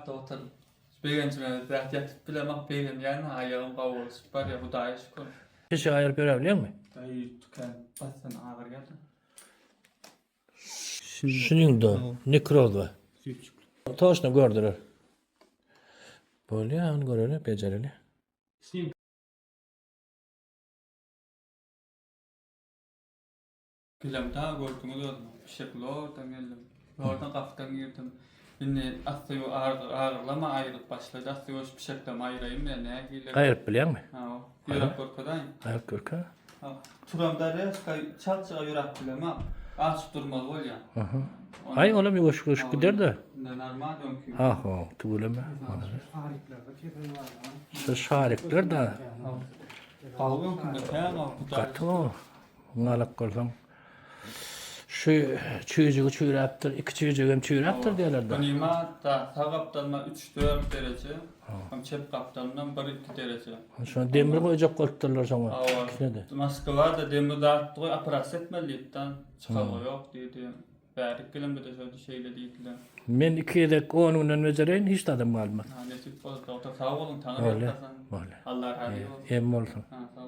da otur. Beğençime zat yatıp bilemek beğen yani ayağım kavulsup var ya Hudaýa şükür. Hiç ayırıp görebiliyor musun? Dayı tüken bassan ağır geldi. Şunun da nekroz var. Toşna gördüler. Böyle onu görelim, becereli. Bilen daha gördüğünüz oldu. Bir şekilde oradan geldim. Oradan kaftan girdim. Yine aslı ağırlama ayrılıp başladı. Aslı bir şekilde ayırayım ya ne giyle. Ayırıp biliyor musun? Ha o. Yürek korkadan. Ayırıp görke. Turamda reska çalça yürek bilema. Açıp durmaz ol ya. Ay oğlum yoş gider de. Normal dönkü. Ha ha, tuğulama. Şu şarikler de. Kavga kında kayama. Katı o. Ngalak korsam. Şu çüyücüğü çüyraptır, iki çüyücüğüm çüyraptır diyorlar da. Klima da sağ kaptanma 3-4 derece. Hem çep kaptanından 1-2 derece. Şu an demir koyacak korktular sana. İkine de. Moskva'da demir dağıttı koy operasyon etmeliyitten çıkarma yok dedi. Bärik bilen bir de şöyle şeyle deydiler. Men 2 yedek 10 günden özereyin hiç tadım kalmadı. Ha ne tip oldu? Sağ olun tanrı Öyle, yatasın. öyle. Allah razı olsun. Em olsun. Ha sağ